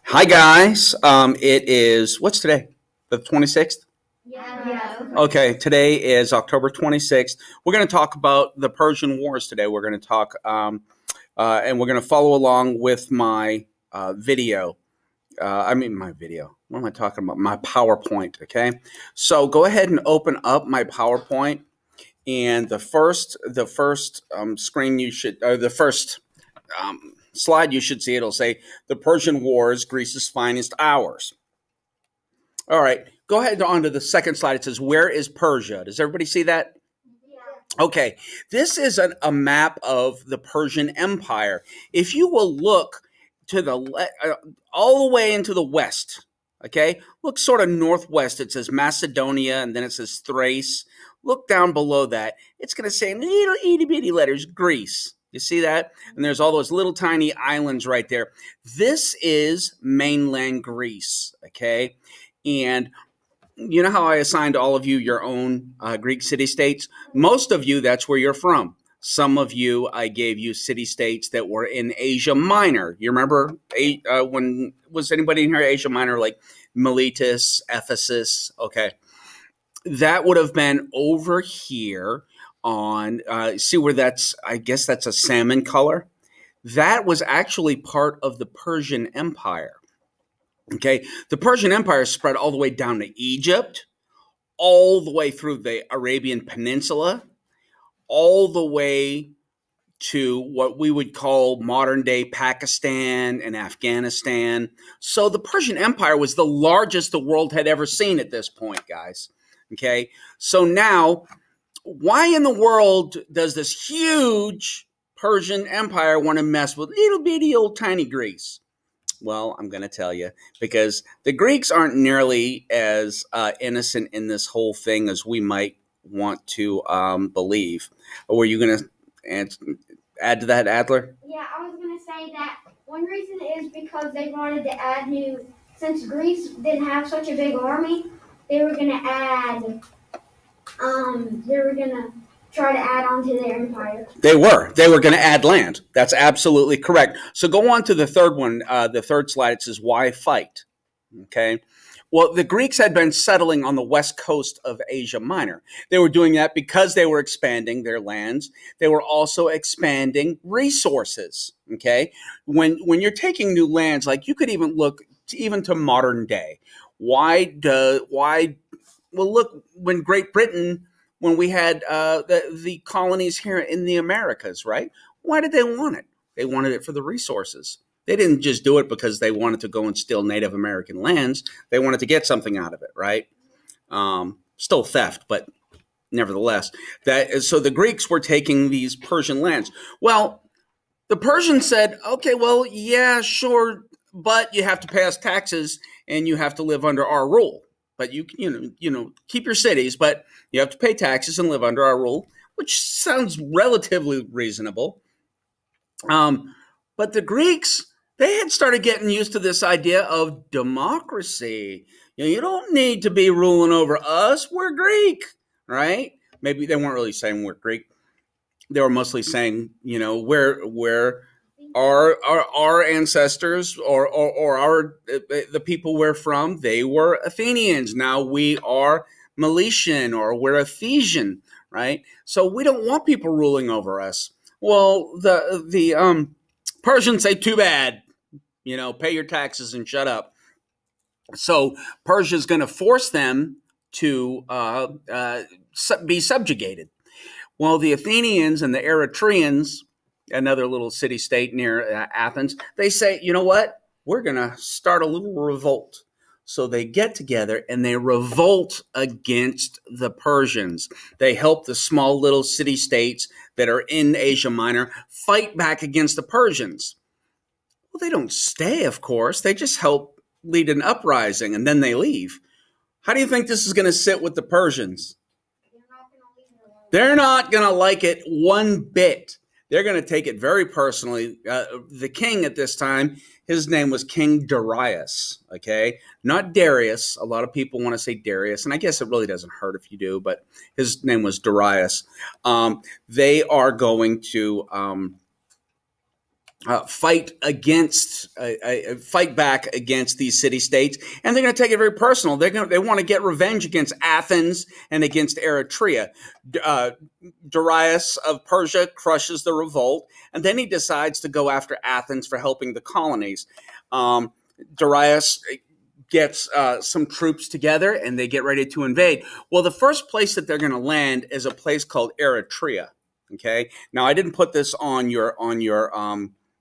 Hi guys. It is what's today? The 26th? Yeah. Okay, today is October 26th. We're going to talk about the Persian Wars today. We're going to talk and we're going to follow along with my video. My video. What am I talking about? My PowerPoint, okay? So go ahead and open up my PowerPoint, and the first screen you should the first slide you should see, it'll say the Persian Wars, Greece's finest hours. All right, go ahead on to the second slide. It says, where is Persia? Does everybody see that? Yeah. Okay, this is a map of the Persian Empire. If you will look to the all the way into the west, okay, look sort of northwest. It says Macedonia, and then it says Thrace. Look down below that. It's going to say in little itty-bitty letters, Greece. You see that? And there's all those little tiny islands right there. This is mainland Greece, okay? And you know how I assigned all of you your own Greek city-states? Most of you, that's where you're from. Some of you, I gave you city-states that were in Asia Minor. You remember when was anybody in here Asia Minor, like Miletus, Ephesus? Okay. That would have been over here on, see where that's, I guess that's a salmon color. That was actually part of the Persian Empire. Okay, the Persian Empire spread all the way down to Egypt, all the way through the Arabian Peninsula, all the way to what we would call modern-day Pakistan and Afghanistan. So the Persian Empire was the largest the world had ever seen at this point, guys. Okay, so now, why in the world does this huge Persian Empire want to mess with little bitty old tiny Greece? Well, I'm going to tell you, because the Greeks aren't nearly as innocent in this whole thing as we might want to believe. Or were you going to add to that, Adler? Yeah, I was going to say that one reason is because they wanted to add since Greece didn't have such a big army, they were going to try to add on to their empire. They were going to add land. That's absolutely correct. So go on to the third one, the third slide. It says, why fight? Okay. Well, the Greeks had been settling on the west coast of Asia Minor. They were doing that because they were expanding their lands. They were also expanding resources. Okay. When you're taking new lands, like you could even look even to modern day. Well, look, when Great Britain, when we had the colonies here in the Americas, right? Why did they want it? They wanted it for the resources. They didn't just do it because they wanted to go and steal Native American lands. They wanted to get something out of it, right? Still theft, but nevertheless. So the Greeks were taking these Persian lands. Well, the Persians said, okay, well, yeah, sure, but you have to pay us taxes and you have to live under our rule. But you keep your cities, but you have to pay taxes and live under our rule, which sounds relatively reasonable. But the Greeks, they had started getting used to this idea of democracy. You don't need to be ruling over us. We're Greek, right? Maybe they weren't really saying we're Greek. They were mostly saying, we're our ancestors or the people we're from, they were Athenians. Now we are Milesian or we're Ephesian, right? So we don't want people ruling over us. Well, the Persians say, too bad, pay your taxes and shut up. So Persia's going to force them to be subjugated. Well, the Athenians and the Eretrians, another little city-state near Athens, they say, you know what? We're going to start a little revolt. So they get together and they revolt against the Persians. They help the small little city-states that are in Asia Minor fight back against the Persians. Well, they don't stay, of course. They just help lead an uprising, and then they leave. How do you think this is going to sit with the Persians? They're not going to like it one bit. They're going to take it very personally. The king at this time, his name was King Darius, okay? Not Darius. A lot of people want to say Darius, and I guess it really doesn't hurt if you do, but his name was Darius. They are going to fight back against these city-states, and they're going to take it very personal. They want to get revenge against Athens and against Eritrea. Darius of Persia crushes the revolt, and then he decides to go after Athens for helping the colonies. Darius gets some troops together, and they get ready to invade. Well, the first place that they're going to land is a place called Eritrea. Okay, now I didn't put this on your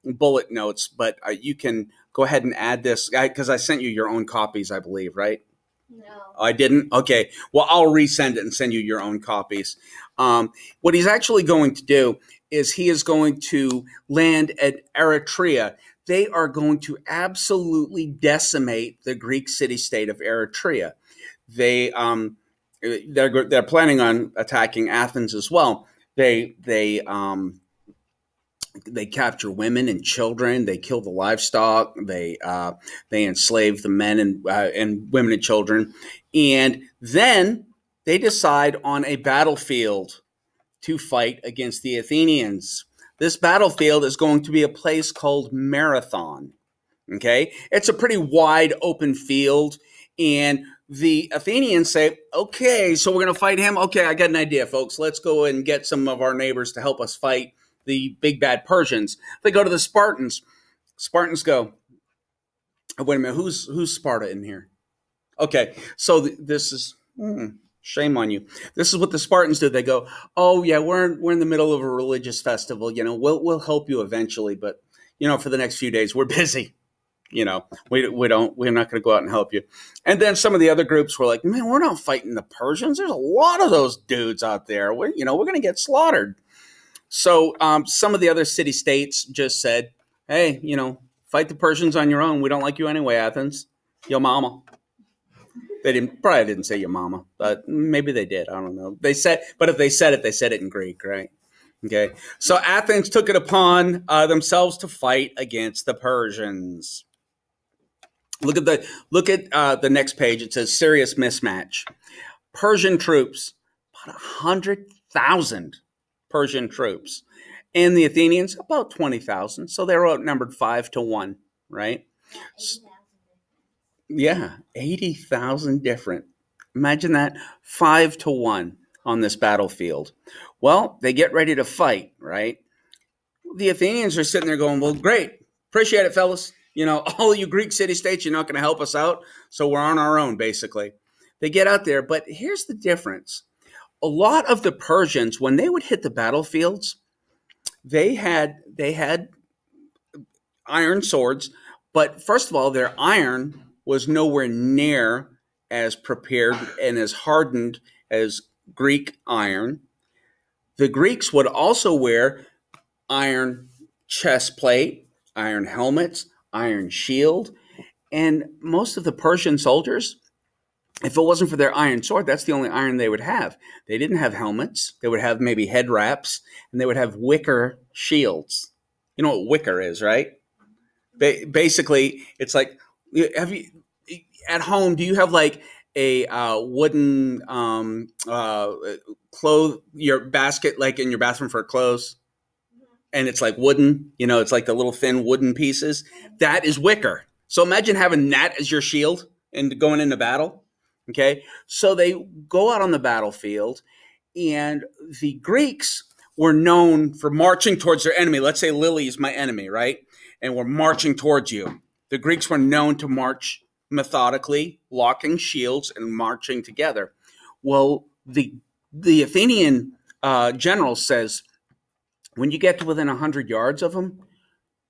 bullet notes, but you can go ahead and add this because I sent you your own copies, I believe, right? No. I didn't? Okay. Well, I'll resend it and send you your own copies. What he's actually going to do is he is going to land at Eritrea. They are going to absolutely decimate the Greek city-state of Eritrea. They're planning on attacking Athens as well. They capture women and children. They kill the livestock. They enslave the men and women and children. And then they decide on a battlefield to fight against the Athenians. This battlefield is going to be a place called Marathon. Okay, it's a pretty wide open field, and the Athenians say, "Okay, so we're going to fight him. Okay, I got an idea, folks. Let's go and get some of our neighbors to help us fight the big bad Persians." They go to the Spartans. Spartans go, wait a minute, who's Sparta in here? Okay, so this is shame on you. This is what the Spartans do. They go, "Oh yeah, we're in the middle of a religious festival. We'll help you eventually, but for the next few days we're busy. We're not going to go out and help you." And then some of the other groups were like, "Man, we're not fighting the Persians. There's a lot of those dudes out there. We're going to get slaughtered." So some of the other city-states just said, "Hey, fight the Persians on your own. We don't like you anyway, Athens. Yo mama." They probably didn't say your mama, but maybe they did. I don't know. But if they said it in Greek, right? Okay. So Athens took it upon themselves to fight against the Persians. Look at the next page. It says serious mismatch. Persian troops, about 100,000 Persian troops, and the Athenians about 20,000. So they were outnumbered 5-1, right? Yeah, 80,000 different. Imagine that, 5-1 on this battlefield. Well, they get ready to fight, right? The Athenians are sitting there going, "Well, great, appreciate it, fellas. All of you Greek city-states, you're not going to help us out, so we're on our own, basically." They get out there, but here's the difference. A lot of the Persians, when they would hit the battlefields, they had iron swords, but first of all, their iron was nowhere near as prepared and as hardened as Greek iron. The Greeks would also wear iron chest plate, iron helmets, iron shield, and most of the Persian soldiers, if it wasn't for their iron sword, that's the only iron they would have. They didn't have helmets. They would have maybe head wraps, and they would have wicker shields. You know what wicker is, right? Basically, it's like, at home, do you have like a wooden your basket, like in your bathroom for clothes? And it's like wooden, it's like the little thin wooden pieces. That is wicker. So imagine having that as your shield and going into battle. Okay. So they go out on the battlefield, and the Greeks were known for marching towards their enemy. Let's say Lily is my enemy, right? And we're marching towards you. The Greeks were known to march methodically, locking shields and marching together. Well, the Athenian general says, when you get to within 100 yards of them,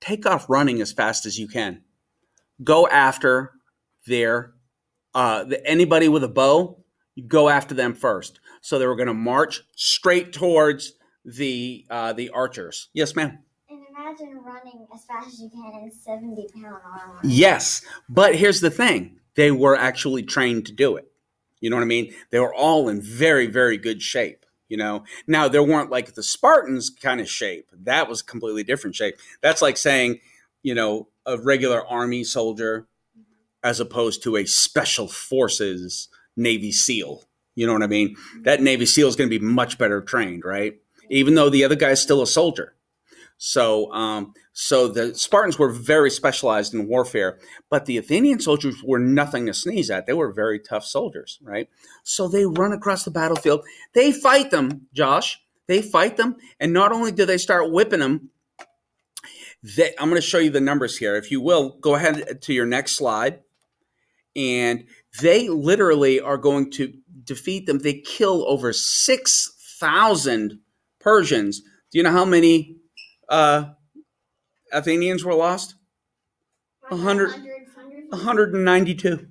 take off running as fast as you can. Go after anybody with a bow. You go after them first. So they were going to march straight towards the archers. Yes, ma'am. And imagine running as fast as you can in 70-pound armor. Yes, but here's the thing. They were actually trained to do it. You know what I mean? They were all in very, very good shape. Now there weren't like the Spartans kind of shape. That was a completely different shape. That's like saying, a regular army soldier as opposed to a special forces Navy SEAL. You know what I mean? That Navy SEAL is going to be much better trained, right? Even though the other guy is still a soldier. So the Spartans were very specialized in warfare, but the Athenian soldiers were nothing to sneeze at. They were very tough soldiers, right? So they run across the battlefield. They fight them, Josh. They fight them, and not only do they start whipping them, I'm going to show you the numbers here. If you will, go ahead to your next slide. And they literally are going to defeat them. They kill over 6,000 Persians. Do you know how many Athenians were lost? 192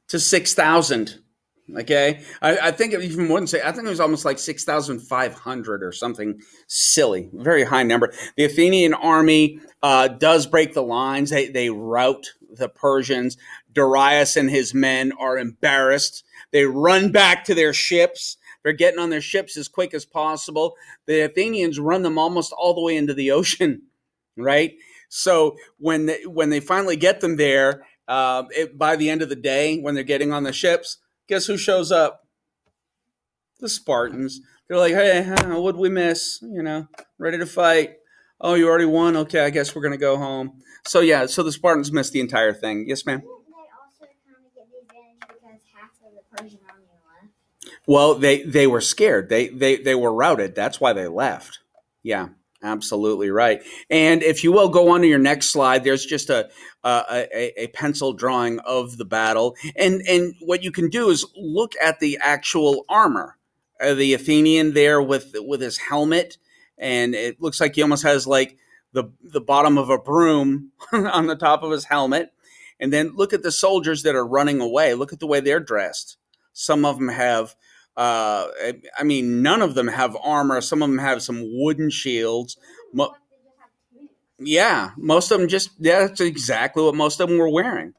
to 6,000. Okay, I think even more than say. I think it was almost like 6,500 or something silly. Very high number. The Athenian army does break the lines. They rout the Persians. Darius and his men are embarrassed. They run back to their ships. They're getting on their ships as quick as possible. The Athenians run them almost all the way into the ocean, right? So when they finally get them there, by the end of the day, when they're getting on the ships, guess who shows up? The Spartans. They're like, hey, what'd we miss? Ready to fight. Oh, you already won? Okay, I guess we're going to go home. So, yeah, so the Spartans missed the entire thing. Yes, ma'am? Didn't they also kind of get the advantage because half of the Persian army left? Well, they were scared. They were routed. That's why they left. Yeah, absolutely right. And if you will, go on to your next slide. There's just a pencil drawing of the battle. And what you can do is look at the actual armor. The Athenian there with his helmet. And it looks like he almost has like the bottom of a broom on the top of his helmet. And then look at the soldiers that are running away. Look at the way they're dressed. Some of them have, none of them have armor. Some of them have some wooden shields. Yeah, most of them that's exactly what most of them were wearing,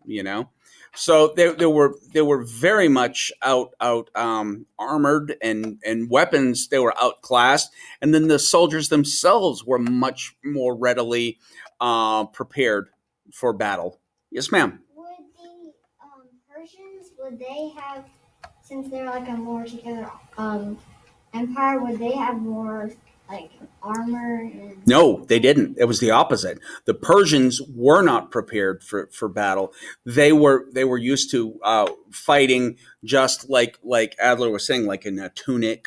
So they were very much out armored and weapons. They were outclassed, and then the soldiers themselves were much more readily prepared for battle. Yes, ma'am. Would the Persians have, since they're like a more together empire, would they have more like armor? No, they didn't. It was the opposite. The Persians were not prepared for battle. They were used to fighting just like Adler was saying, like in a tunic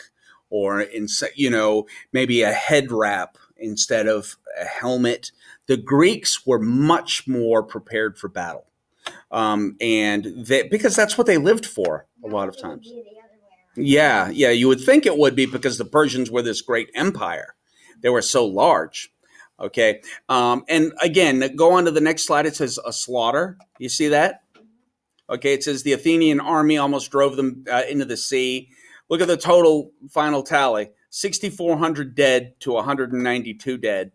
or in maybe a head wrap instead of a helmet. The Greeks were much more prepared for battle, because that's what they lived for a lot of times. Yeah, you would think it would be because the Persians were this great empire. They were so large. Okay. And again, go on to the next slide. It says a slaughter. You see that? Okay. It says the Athenian army almost drove them into the sea. Look at the total final tally. 6,400 dead to 192 dead.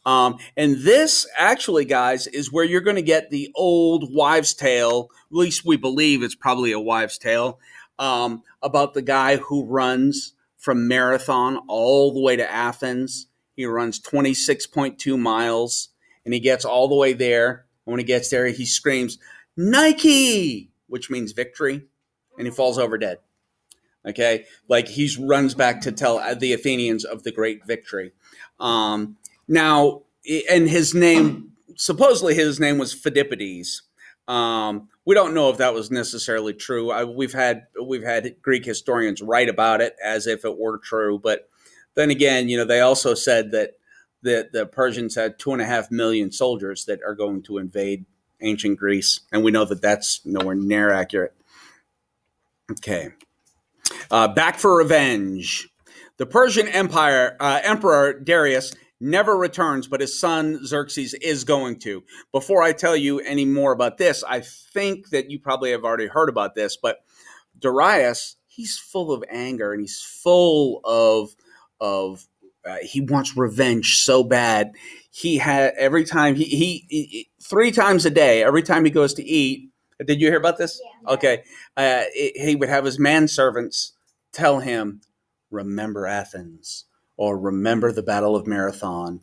And this actually, guys, is where you're going to get the old wives' tale. At least we believe it's probably a wives' tale. About the guy who runs from Marathon all the way to Athens. He runs 26.2 miles, and he gets all the way there. And when he gets there, he screams, Nike, which means victory, and he falls over dead. Okay? Like he runs back to tell the Athenians of the great victory. Now, and supposedly his name was Phidippides. We don't know if that was necessarily true. We've had Greek historians write about it as if it were true, but then again, they also said that the Persians had 2.5 million soldiers that are going to invade ancient Greece, and we know that that's nowhere near accurate. Okay, back for revenge. The Persian Emperor Darius never returns, but his son Xerxes is going to. Before I tell you any more about this, I think that you probably have already heard about this, but Darius, he's full of anger and he's full of he wants revenge so bad. He had every time he 3 times a day, every time he goes to eat. Did you hear about this? Yeah. Okay. He would have his manservants tell him, remember Athens. Or remember the Battle of Marathon,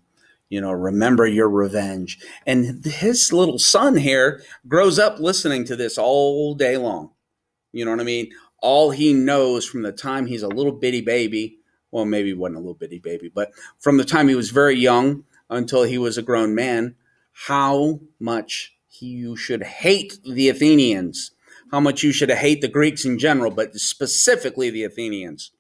remember your revenge. And his little son here grows up listening to this all day long. You know what I mean? All he knows from the time he's a little bitty baby well, maybe he wasn't a little bitty baby, but from the time he was very young until he was a grown man, how much you should hate the Athenians, how much you should hate the Greeks in general, but specifically the Athenians.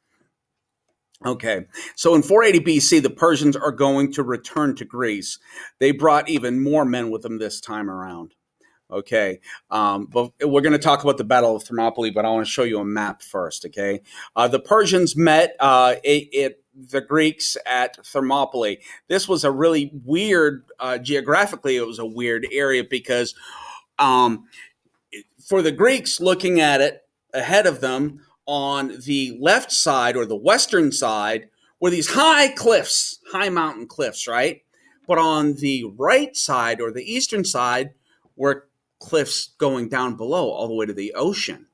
Okay, so in 480 BC, the Persians are going to return to Greece. They brought even more men with them this time around. Okay, but we're going to talk about the Battle of Thermopylae, but I want to show you a map first. Okay, the Persians met the Greeks at Thermopylae. This was a really weird, geographically, it was a weird area because for the Greeks looking at it ahead of them on the left side or the western side were these high cliffs, high mountain cliffs, right? But on the right side or the eastern side were cliffs going down below all the way to the ocean,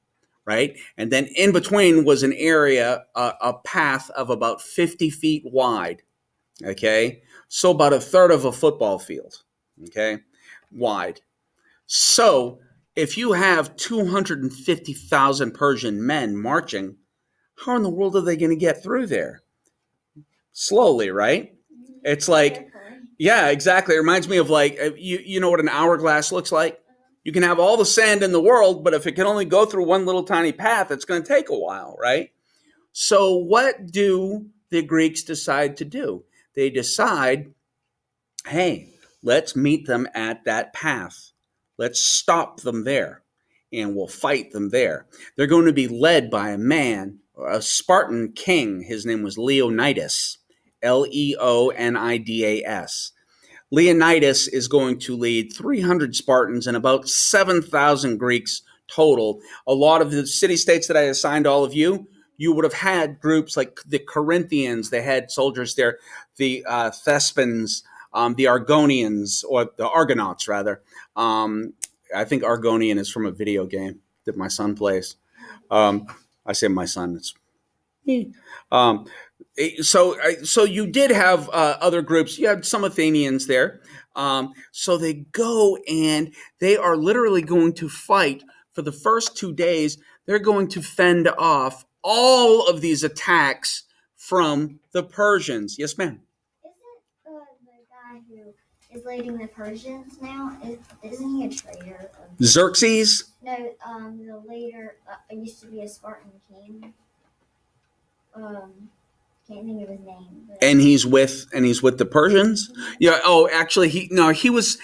right? And then in between was an area, a path of about 50 feet wide, okay? So about a third of a football field, okay, wide. So if you have 250,000 Persian men marching, how in the world are they going to get through there? Slowly, right? It's like, yeah, exactly. It reminds me of like, you know what an hourglass looks like? You can have all the sand in the world, but if it can only go through one little tiny path, it's going to take a while, right? So what do the Greeks decide to do? They decide, hey, let's meet them at that path. Let's stop them there, and we'll fight them there. They're going to be led by a man, a Spartan king. His name was Leonidas, Leonidas. Leonidas is going to lead 300 Spartans and about 7,000 Greeks total. A lot of the city-states that I assigned all of you, you would have had groups like the Corinthians. They had soldiers there, the Thespans, the Argonians, or the Argonauts, rather. I think Argonian is from a video game that my son plays. I say my son. It's me. So you did have other groups. You had some Athenians there. So they go and they are literally going to fight for the first 2 days. They're going to fend off all of these attacks from the Persians. Yes, ma'am. Who is leading the Persians now? Isn't he a traitor? Xerxes? No, the leader used to be a Spartan king. Can't think of his name. But... And he's with the Persians? Yeah. Oh, actually, he was.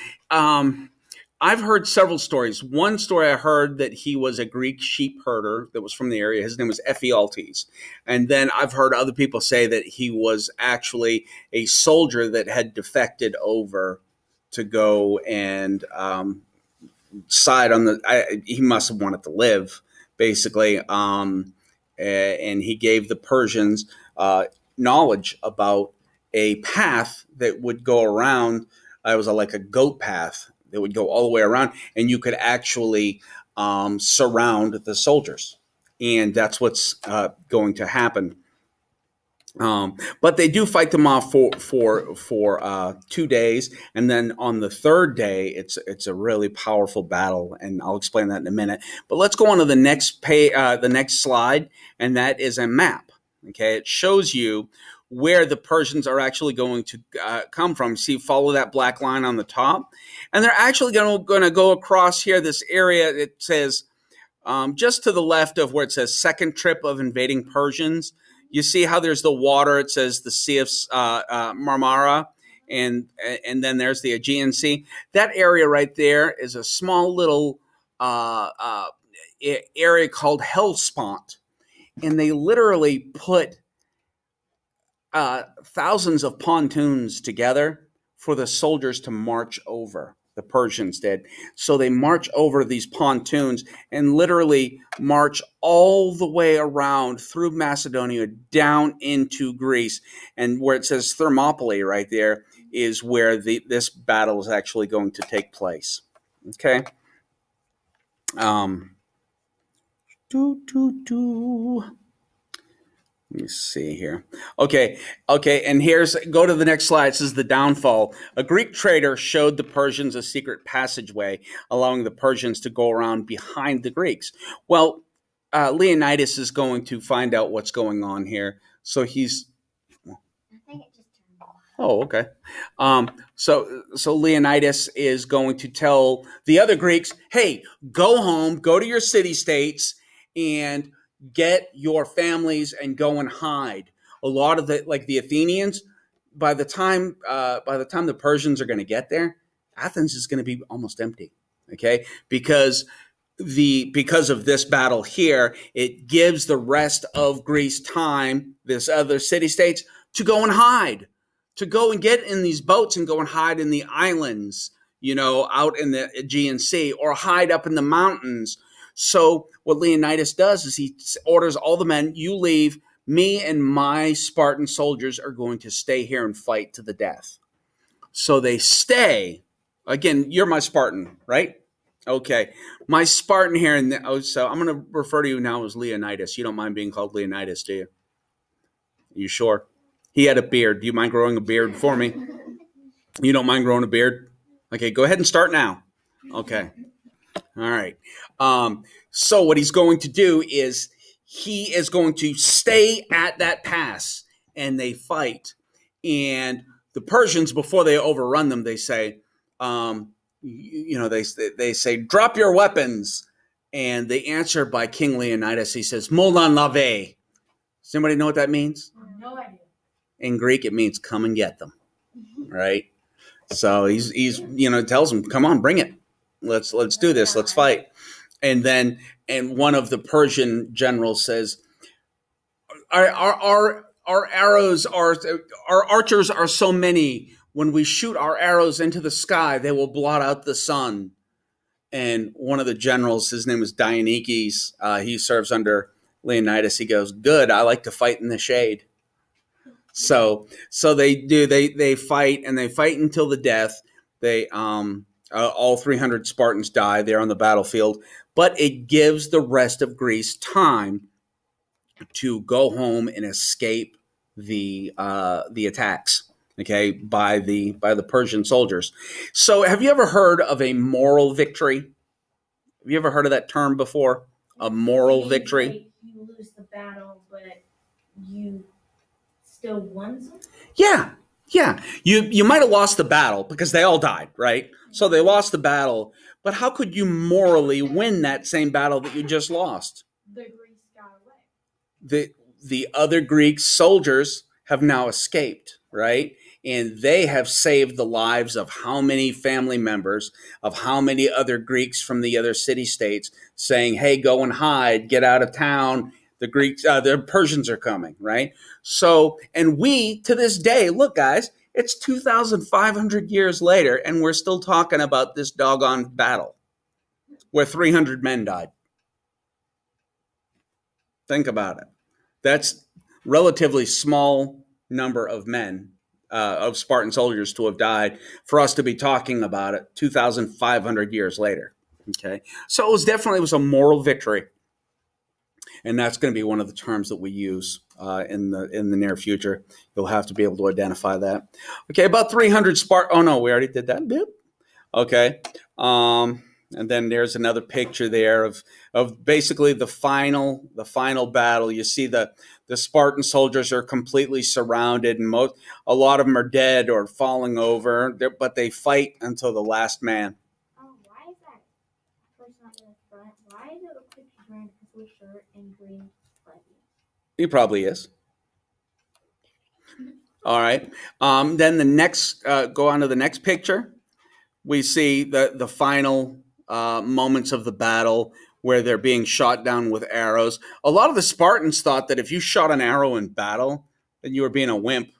I've heard several stories. One story I heard that he was a Greek sheep herder that was from the area. His name was Ephialtes. And then I've heard other people say that he was actually a soldier that had defected over to go and side on the. He must have wanted to live, basically. And he gave the Persians knowledge about a path that would go around. It was like a goat path. It would go all the way around, and you could actually surround the soldiers, and that's what's going to happen. But they do fight them off for 2 days, and then on the third day, it's a really powerful battle, and I'll explain that in a minute. But let's go on to the next slide, and that is a map. Okay, it shows you where the Persians are actually going to come from. See, follow that black line on the top. And they're actually going to go across here, this area. It says just to the left of where it says second trip of invading Persians. You see how there's the water. It says the Sea of Marmara. And then there's the Aegean Sea. That area right there is a small little area called Hellespont. And they literally put thousands of pontoons together for the soldiers to march over. The Persians did. So they march over these pontoons and literally march all the way around through Macedonia down into Greece. And where it says Thermopylae right there is where this battle is actually going to take place. Okay. Let me see here. Okay, and go to the next slide. It says the downfall. A Greek trader showed the Persians a secret passageway, allowing the Persians to go around behind the Greeks. Well, Leonidas is going to find out what's going on here. So he's Oh, okay. So Leonidas is going to tell the other Greeks, "Hey, go home, go to your city states, and get your families and go and hide." A lot of the Athenians, by the time the Persians are going to get there, Athens is going to be almost empty. Okay, because of this battle here, it gives the rest of Greece time, this other city states, to go and hide, to go and get in these boats and go and hide in the islands, out in the Aegean Sea, or hide up in the mountains. So what Leonidas does is he orders all the men, "You leave. Me and my Spartan soldiers are going to stay here and fight to the death." So they stay. Again, you're my Spartan, right? Okay. My Spartan here, so I'm going to refer to you now as Leonidas. You don't mind being called Leonidas, do you? Are you sure? He had a beard. Do you mind growing a beard for me? You don't mind growing a beard? Okay, go ahead and start now. Okay. All right. So what he's going to do is he is going to stay at that pass, and they fight. And the Persians, before they overrun them, they say, they say, "Drop your weapons." And they answer by King Leonidas. He says, "Molan lave." Does anybody know what that means? No idea. In Greek, it means "come and get them." Right? So he's tells them, "Come on, bring it. Let's do this. Let's fight." And one of the Persian generals says, our arrows our archers are so many. When we shoot our arrows into the sky, they will blot out the sun. And one of the generals, his name was Dionysius, he serves under Leonidas. He goes, "Good, I like to fight in the shade." So they do. They fight, and they fight until the death. They all 300 Spartans die there on the battlefield, but it gives the rest of Greece time to go home and escape the attacks. Okay, by the Persian soldiers. So, have you ever heard of a moral victory? Have you ever heard of that term before? A moral victory? Like you lose the battle, but you still won something? Yeah. You might have lost the battle because they all died, right? So they lost the battle, but how could you morally win that same battle that you just lost? The Greeks got away. The other Greek soldiers have now escaped, right? And they have saved the lives of how many family members, of how many other Greeks from the other city-states, saying, "Hey, go and hide, get out of town. The Persians are coming," right? So, and we, to this day, look, guys, it's 2,500 years later, and we're still talking about this doggone battle where 300 men died. Think about it. That's relatively small number of men, of Spartan soldiers, to have died for us to be talking about it 2,500 years later. Okay, so it was a moral victory, and that's going to be one of the terms that we use in the near future. You'll have to be able to identify that. Okay, about 300 Spartan. Oh no, we already did that. Yep. Okay. And then there's another picture there of basically the final battle. You see the Spartan soldiers are completely surrounded, and a lot of them are dead or falling over, but they fight until the last man. Why is that person on the front? Why is it a picture wearing a blue shirt and green leggings? He probably is. All right. Then the next, go on to the next picture. We see the final moments of the battle where they're being shot down with arrows. A lot of the Spartans thought that if you shot an arrow in battle, then you were being a wimp.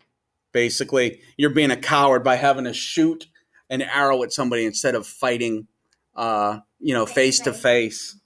Basically, you're being a coward by having to shoot an arrow at somebody instead of fighting, face to face.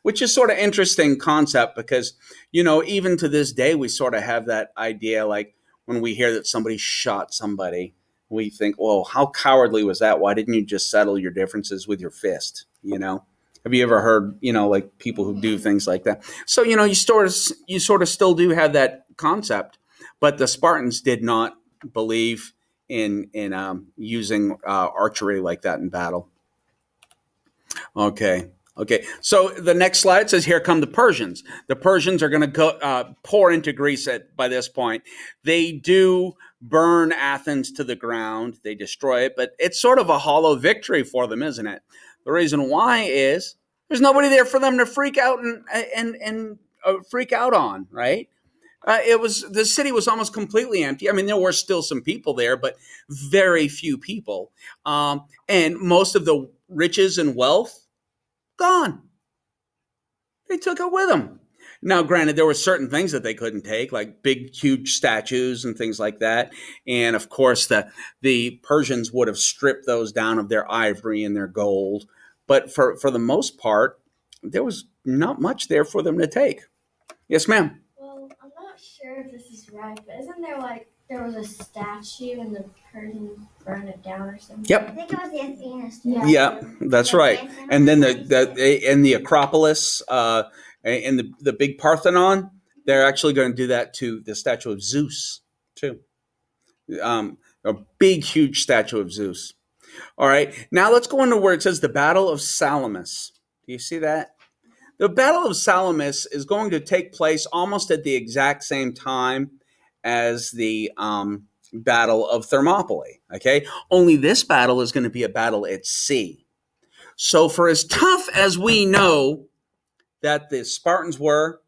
Which is sort of interesting concept because, even to this day, we sort of have that idea, like when we hear that somebody shot somebody, we think, well, how cowardly was that? Why didn't you just settle your differences with your fist? Have you ever heard, like people who do things like that? So, you sort of still do have that concept, but the Spartans did not believe in using archery like that in battle. Okay. So the next slide says, "Here come the Persians." The Persians are going to go pour into Greece by this point. They do burn Athens to the ground. They destroy it, but it's sort of a hollow victory for them, isn't it? The reason why is there's nobody there for them to freak out and freak out on, right? The city was almost completely empty. I mean, there were still some people there, but very few people, and most of the riches and wealth gone. They took it with them. Now, granted, there were certain things that they couldn't take, like big, huge statues and things like that. And of course, the Persians would have stripped those down of their ivory and their gold. But for the most part, there was not much there for them to take. Yes, ma'am. Well, I'm not sure if this is right, but isn't there was a statue and the Persians burned it down or something? Yep. I think it was the Athena statue. Yeah, that's right. And then the Acropolis and the big Parthenon, they're actually going to do that to the statue of Zeus too. A big, huge statue of Zeus. All right. Now let's go into where it says the Battle of Salamis. Do you see that? The Battle of Salamis is going to take place almost at the exact same time as the Battle of Thermopylae. Okay. Only this battle is going to be a battle at sea. So for as tough as we know that the Spartans were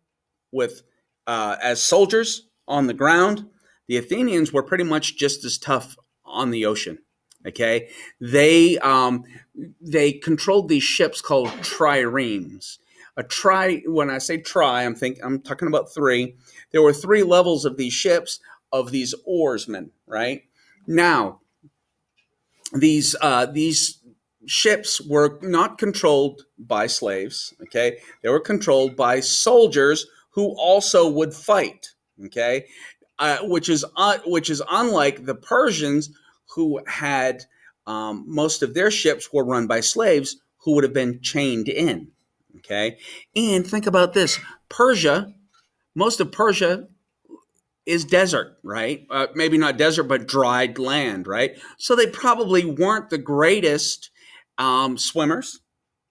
with as soldiers on the ground, the Athenians were pretty much just as tough on the ocean. Okay, they controlled these ships called triremes. When I say I'm talking about three. There were three levels of these ships of these oarsmen. Right now, these ships were not controlled by slaves. Okay, they were controlled by soldiers who also would fight. Okay, which is unlike the Persians, who had most of their ships were run by slaves who would have been chained in. Okay, and think about this: most of Persia is desert, right? Maybe not desert, but dried land, right? So they probably weren't the greatest swimmers.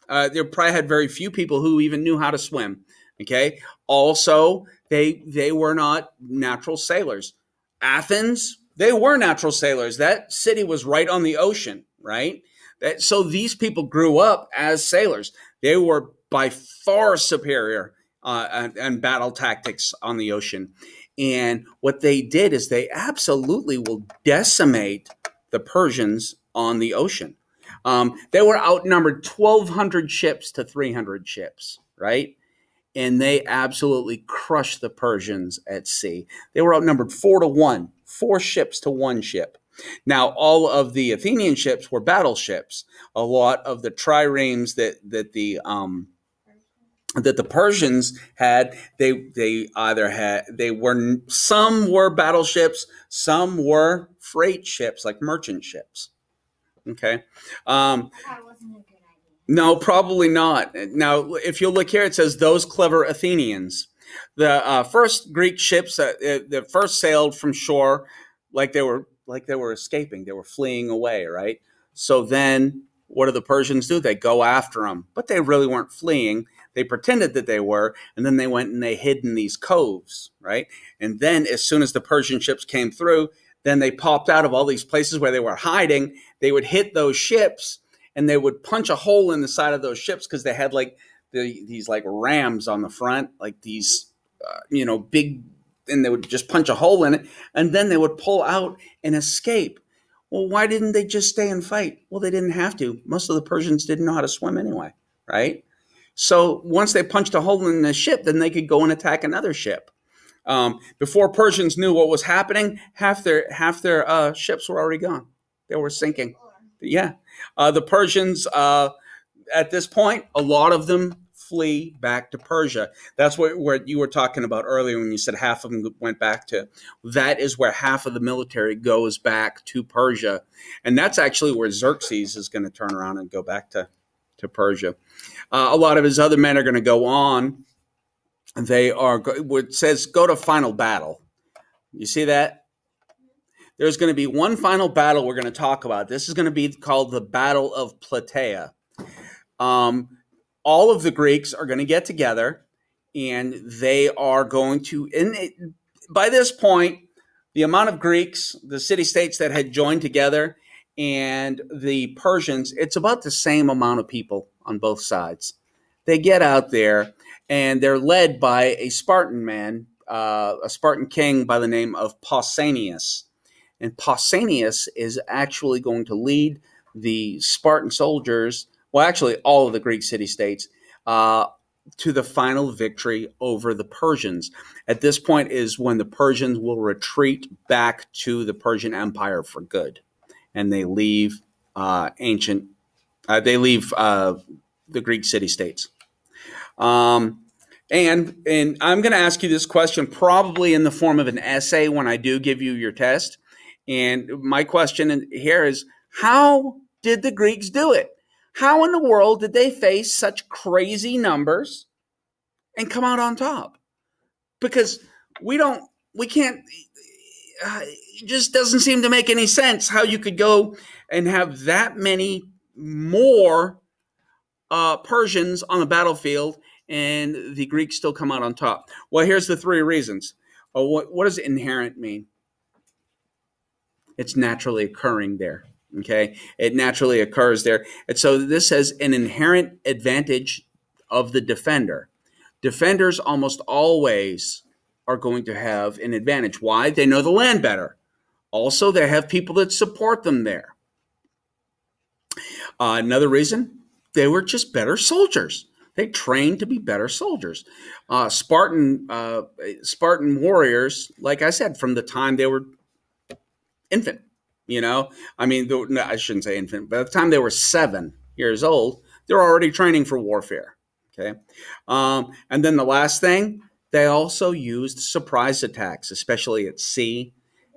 They probably had very few people who even knew how to swim. Okay. Also, they were not natural sailors. Athens, they were natural sailors. That city was right on the ocean, right? So these people grew up as sailors. They were by far superior in battle tactics on the ocean. And what they did is they absolutely will decimate the Persians on the ocean. They were outnumbered 1,200 ships to 300 ships, right? And they absolutely crushed the Persians at sea. They were outnumbered 4-1, 4 ships to 1 ship. Now, all of the Athenian ships were battleships. A lot of the triremes that the Persians had, some were battleships, some were freight ships, like merchant ships. Okay. No, probably not. Now, if you look here, it says those clever Athenians. The first Greek ships that first sailed from shore, like they were escaping, they were fleeing away, right? So then, what do the Persians do? They go after them, but they really weren't fleeing. They pretended that they were, and then they went and they hid in these coves, right? And then, as soon as the Persian ships came through, then they popped out of all these places where they were hiding. They would hit those ships, and they would punch a hole in the side of those ships because they had like these like rams on the front, like these, big, and they would just punch a hole in it, and then they would pull out and escape. Well, why didn't they just stay and fight? Well, they didn't have to. Most of the Persians didn't know how to swim anyway, right? So once they punched a hole in the ship, then they could go and attack another ship. Before Persians knew what was happening, half their ships were already gone. They were sinking. Yeah. The Persians, at this point, a lot of them flee back to Persia. That's what you were talking about earlier when you said half of them went back to. That is where half of the military goes back to Persia. And that's actually where Xerxes is going to turn around and go back to Persia. A lot of his other men are going to go on. It says go to final battle. You see that? There's going to be one final battle we're going to talk about. This is going to be called the Battle of Plataea. All of the Greeks are going to get together, and they are going to, by this point, the amount of Greeks, the city-states that had joined together, and the Persians, it's about the same amount of people on both sides. They get out there, and they're led by a Spartan man, a Spartan king by the name of Pausanias. And Pausanias is actually going to lead the Spartan soldiers, well, actually all of the Greek city-states, to the final victory over the Persians. At this point is when the Persians will retreat back to the Persian Empire for good, and they leave the Greek city-states. And I'm going to ask you this question probably in the form of an essay when I do give you your test. And my question here is, how did the Greeks do it? How in the world did they face such crazy numbers and come out on top? Because it just doesn't seem to make any sense how you could go and have that many more Persians on the battlefield and the Greeks still come out on top. Well, here's the 3 reasons. What does inherent mean? It's naturally occurring there. Okay, it naturally occurs there. And so this has an inherent advantage of the defender. Defenders almost always are going to have an advantage. Why? They know the land better. Also, they have people that support them there. Another reason, they were just better soldiers. They trained to be better soldiers. Spartan warriors, like I said, from the time they were infant, I mean, no, I shouldn't say infant, but by the time they were 7 years old, they're already training for warfare. Okay. And then the last thing, they also used surprise attacks, especially at sea.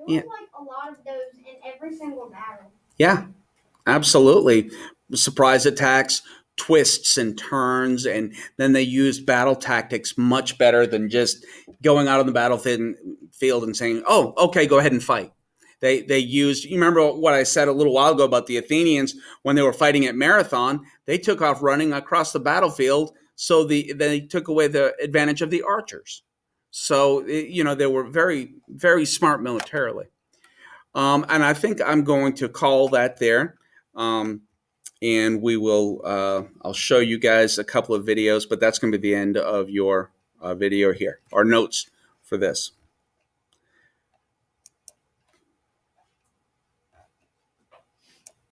There was like a lot of those in every single battle. Yeah, absolutely. Surprise attacks, twists and turns, and then they used battle tactics much better than just going out on the battlefield and saying, oh, okay, go ahead and fight. They used, you remember what I said a little while ago about the Athenians when they were fighting at Marathon, they took off running across the battlefield, so they took away the advantage of the archers. So, they were very, very smart militarily. And I think I'm going to call that there. And we will, I'll show you guys a couple of videos, but that's going to be the end of your video here, or notes for this.